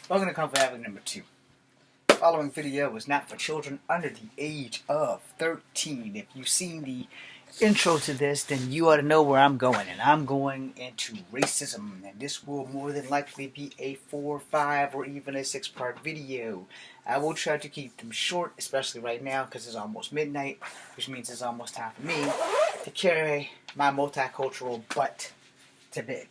Welcome to Comfort Avenue number 2. The following video was not for children under the age of 13. If you've seen the intro to this, then you ought to know where I'm going. And I'm going into racism. And this will more than likely be a 4, 5, or even a 6-part video. I will try to keep them short, especially right now because it's almost midnight, which means it's almost time for me to carry my multicultural butt to bed.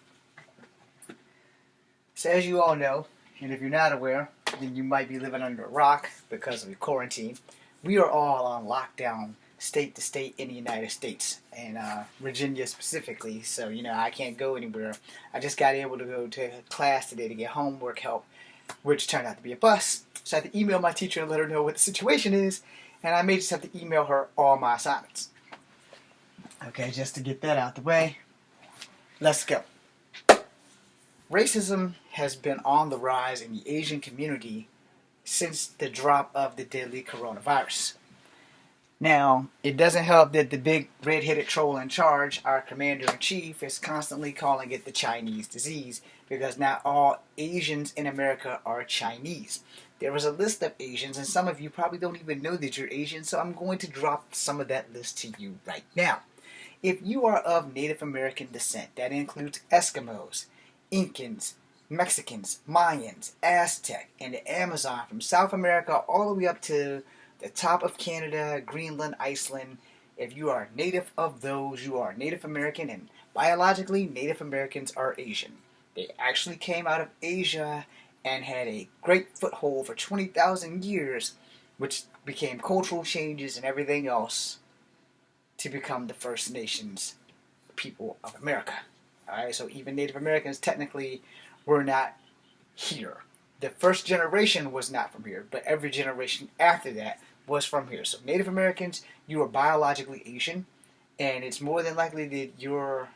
So as you all know, and if you're not aware, then you might be living under a rock because of the quarantine. We are all on lockdown state to state in the United States, and Virginia specifically. So, I can't go anywhere. I just got able to go to class today to get homework help, which turned out to be a bus. So I had to email my teacher and let her know what the situation is, and I may just have to email her all my assignments. Okay, just to get that out the way, let's go. Racism has been on the rise in the Asian community since the drop of the deadly coronavirus. Now, it doesn't help that the big red-headed troll in charge, our commander-in-chief, is constantly calling it the Chinese disease because not all Asians in America are Chinese. There is a list of Asians, and some of you probably don't even know that you're Asian, so I'm going to drop some of that list to you right now. If you are of Native American descent, that includes Eskimos, Incans, Mexicans, Mayans, Aztec, and the Amazon from South America all the way up to the top of Canada, Greenland, Iceland. If you are native of those, you are Native American, and biologically, Native Americans are Asian. They actually came out of Asia and had a great foothold for 20,000 years, which became cultural changes and everything else to become the First Nations people of America. Alright, so even Native Americans technically were not here. The first generation was not from here, but every generation after that was from here. So Native Americans, you are biologically Asian, and it's more than likely that your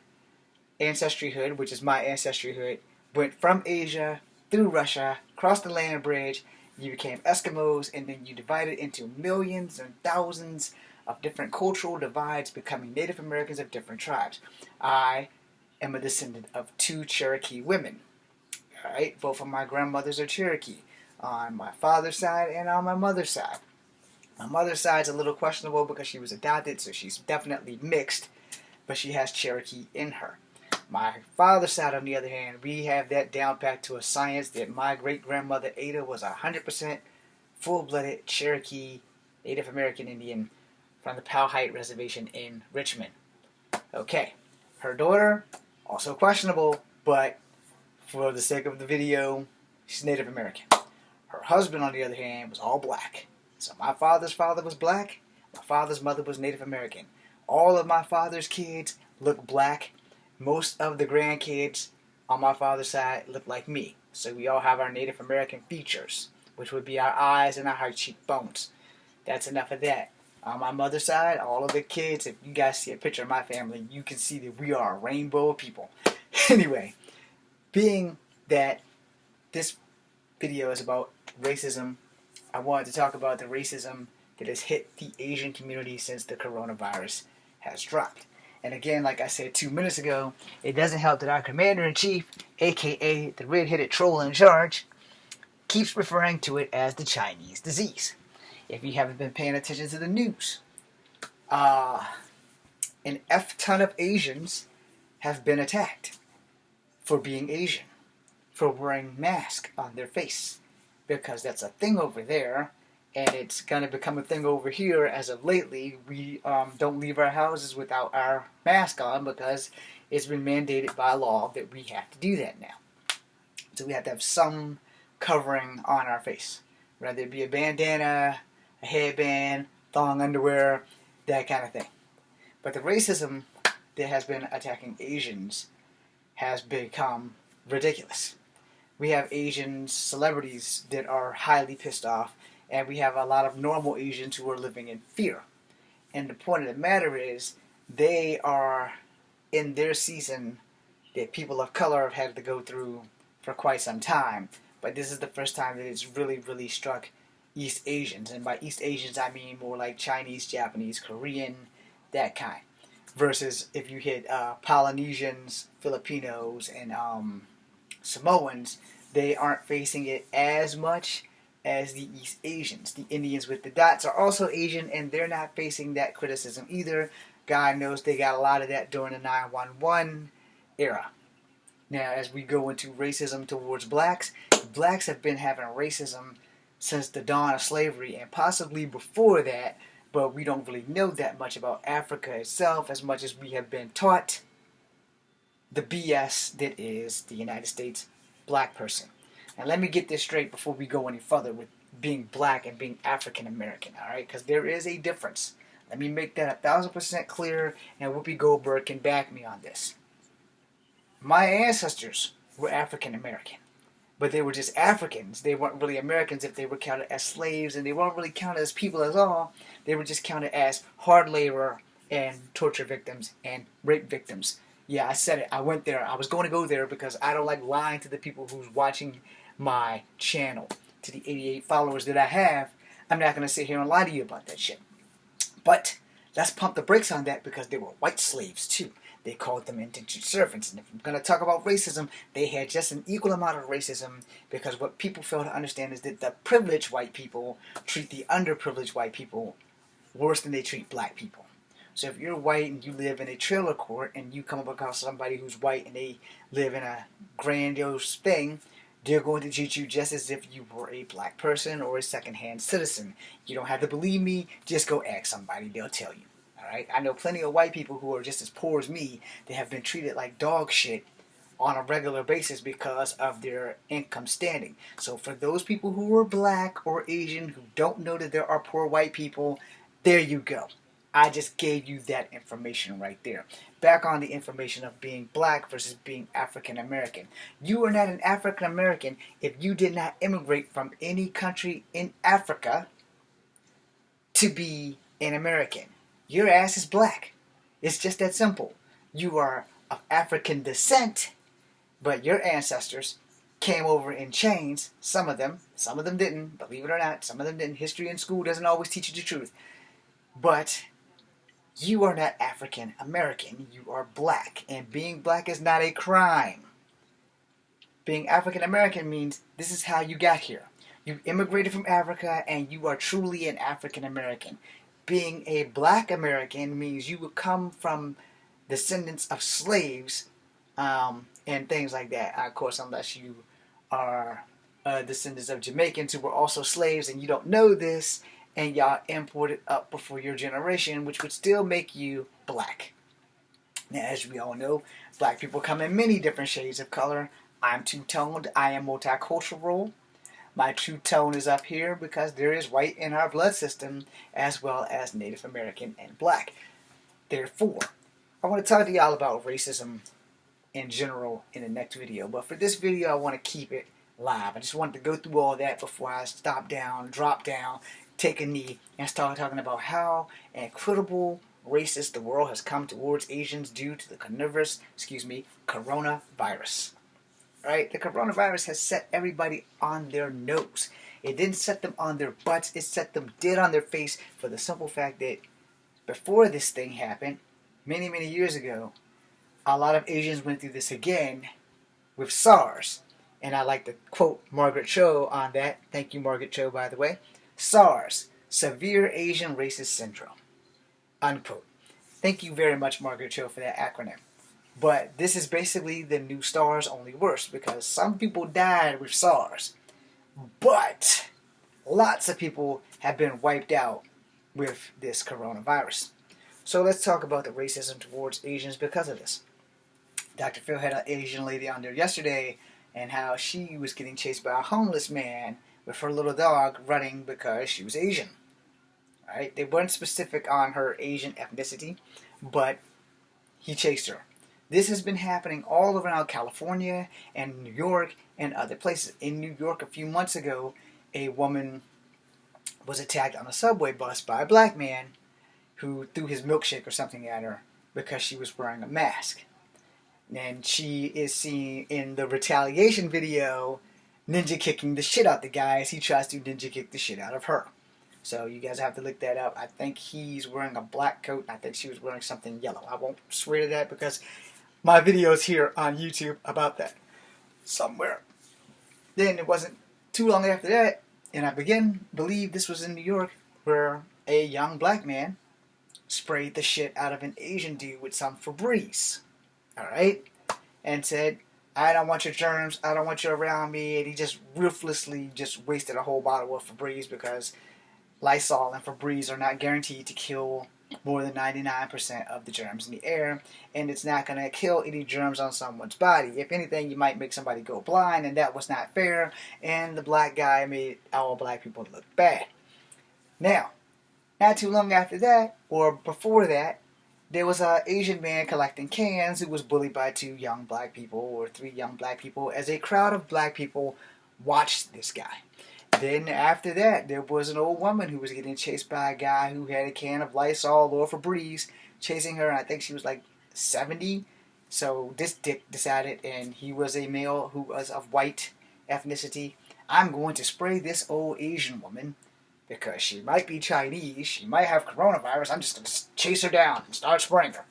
ancestryhood, which is my ancestryhood, went from Asia through Russia, crossed the land bridge, you became Eskimos, and then you divided into millions and thousands of different cultural divides, becoming Native Americans of different tribes. I am a descendant of 2 Cherokee women. Alright, both of my grandmothers are Cherokee, on my father's side and on my mother's side. My mother's side's a little questionable because she was adopted, so she's definitely mixed, but she has Cherokee in her. My father's side, on the other hand, we have that down pat to a science that my great-grandmother Ada was 100% full-blooded Cherokee Native American Indian from the Powhite Reservation in Richmond. Okay, her daughter, also questionable, but for the sake of the video, she's Native American. Her husband, on the other hand, was all black. So my father's father was black, my father's mother was Native American. All of my father's kids look black. Most of the grandkids on my father's side look like me. So we all have our Native American features, which would be our eyes and our high cheekbones. That's enough of that. On my mother's side, all of the kids, if you guys see a picture of my family, you can see that we are a rainbow of people. Anyway, being that this video is about racism, I wanted to talk about the racism that has hit the Asian community since the coronavirus has dropped. And again, like I said 2 minutes ago, it doesn't help that our commander-in-chief, aka the red-headed troll in charge, keeps referring to it as the Chinese disease. If you haven't been paying attention to the news, an F-ton of Asians have been attacked for being Asian, for wearing masks on their face, because that's a thing over there, and it's going to become a thing over here. As of lately, we don't leave our houses without our mask on because it's been mandated by law that we have to do that now. So we have to have some covering on our face, whether it be a bandana, a headband, thong underwear, that kind of thing. But the racism that has been attacking Asians has become ridiculous. We have Asian celebrities that are highly pissed off, and we have a lot of normal Asians who are living in fear. And the point of the matter is, they are in their season that people of color have had to go through for quite some time. But this is the first time that it's really, really struck East Asians. And by East Asians, I mean more like Chinese, Japanese, Korean, that kind. Versus if you hit Polynesians, Filipinos, and Samoans, they aren't facing it as much as the East Asians. The Indians with the dots are also Asian, and they're not facing that criticism either. God knows they got a lot of that during the 911 era. Now, as we go into racism towards blacks, blacks have been having racism since the dawn of slavery and possibly before that, but we don't really know that much about Africa itself as much as we have been taught the BS that is the United States black person. Now, let me get this straight before we go any further with being black and being African American, all right? Because there is a difference. Let me make that 1,000% clear, and Whoopi Goldberg can back me on this. My ancestors were African American, but they were just Africans. They weren't really Americans if they were counted as slaves, and they weren't really counted as people at all. They were just counted as hard labor and torture victims and rape victims. Yeah, I said it. I went there. I was going to go there because I don't like lying to the people who's watching my channel. To the 88 followers that I have, I'm not going to sit here and lie to you about that shit. But let's pump the brakes on that because they were white slaves too. They called them indentured servants. And if I'm going to talk about racism, they had just an equal amount of racism because what people fail to understand is that the privileged white people treat the underprivileged white people worse than they treat black people. So if you're white and you live in a trailer court and you come across somebody who's white and they live in a grandiose thing, they're going to treat you just as if you were a black person or a second-hand citizen. You don't have to believe me. Just go ask somebody. They'll tell you. All right? I know plenty of white people who are just as poor as me. They have been treated like dog shit on a regular basis because of their income standing. So for those people who are black or Asian who don't know that there are poor white people, there you go. I just gave you that information right there. Back on the information of being black versus being African American. You are not an African American if you did not immigrate from any country in Africa to be an American. Your ass is black. It's just that simple. You are of African descent, but your ancestors came over in chains. Some of them didn't, believe it or not. Some of them didn't. History in school doesn't always teach you the truth. But you are not African American, you are black, and being black is not a crime. Being African American means this is how you got here. You immigrated from Africa and you are truly an African American. Being a black American means you would come from descendants of slaves and things like that. Of course, unless you are descendants of Jamaicans who were also slaves and you don't know this, and y'all imported up before your generation, which would still make you black. Now, as we all know, black people come in many different shades of color. I'm two-toned. I am multicultural. My true tone is up here because there is white in our blood system as well as Native American and black. Therefore, I want to talk to y'all about racism in general in the next video. But for this video, I want to keep it live. I just wanted to go through all that before I stop down, drop down, take a knee, and start talking about how incredible racist the world has come towards Asians due to the coronavirus. Right? The coronavirus has set everybody on their nose. It didn't set them on their butts. It set them dead on their face for the simple fact that before this thing happened, many, many years ago, a lot of Asians went through this again with SARS. And I like to quote Margaret Cho on that. Thank you, Margaret Cho, by the way. SARS, Severe Asian Racist Syndrome, unquote. Thank you very much, Margaret Cho, for that acronym. But this is basically the new SARS, only worse, because some people died with SARS, but lots of people have been wiped out with this coronavirus. So let's talk about the racism towards Asians because of this. Dr. Phil had an Asian lady on there yesterday and how she was getting chased by a homeless man with her little dog running because she was Asian. Right? They weren't specific on her Asian ethnicity, but he chased her. This has been happening all around California and New York and other places. In New York a few months ago, a woman was attacked on a subway bus by a black man who threw his milkshake or something at her because she was wearing a mask. And she is seen in the retaliation video ninja kicking the shit out the guy as he tries to ninja kick the shit out of her. So you guys have to look that up. I think he's wearing a black coat. I think she was wearing something yellow. I won't swear to that because my video's here on YouTube about that somewhere. Then it wasn't too long after that, and I believe this was in New York, where a young black man sprayed the shit out of an Asian dude with some Febreze. Alright? And said, I don't want your germs, I don't want you around me. And he just ruthlessly just wasted a whole bottle of Febreze, because Lysol and Febreze are not guaranteed to kill more than 99% of the germs in the air, and it's not going to kill any germs on someone's body. If anything, you might make somebody go blind, and that was not fair, and the black guy made all black people look bad. Now, not too long after that, or before that, there was an Asian man collecting cans who was bullied by 2 young black people, or 3 young black people, as a crowd of black people watched this guy. Then after that, there was an old woman who was getting chased by a guy who had a can of Lysol or Febreze chasing her, and I think she was like 70. So this dick decided, and he was a male who was of white ethnicity, I'm going to spray this old Asian woman because she might be Chinese, she might have coronavirus, I'm just going to chase her down and start spraying her.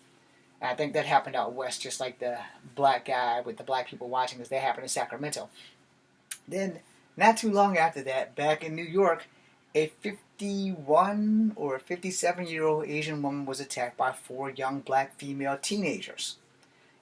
And I think that happened out west, just like the black guy with the black people watching this. That happened in Sacramento. Then, not too long after that, back in New York, a 51 or 57-year-old Asian woman was attacked by 4 young black female teenagers.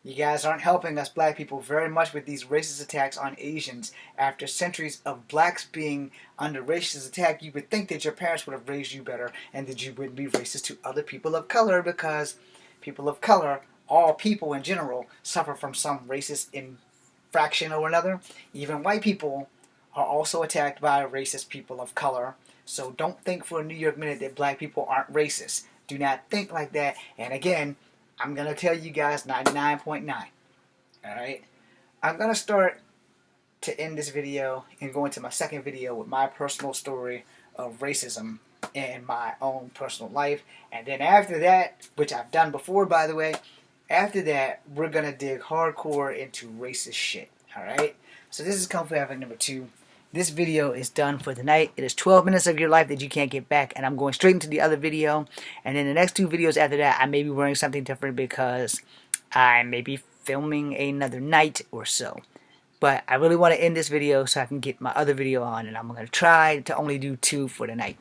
You guys aren't helping us black people very much with these racist attacks on Asians. After centuries of blacks being under racist attack, you would think that your parents would have raised you better and that you wouldn't be racist to other people of color, because people of color, all people in general, suffer from some racist infraction or another. Even white people are also attacked by racist people of color. So don't think for a New York minute that black people aren't racist. Do not think like that. And again, I'm going to tell you guys 99.9. Alright? I'm going to start to end this video and go into my second video with my personal story of racism in my own personal life. And then after that, which I've done before by the way, after that, we're going to dig hardcore into racist shit. Alright? So this is Kung Fu Havoc number 2. This video is done for the night. It is 12 minutes of your life that you can't get back, and I'm going straight into the other video. And in the next 2 videos after that, I may be wearing something different because I may be filming another night or so. But I really want to end this video so I can get my other video on, and I'm going to try to only do 2 for the night.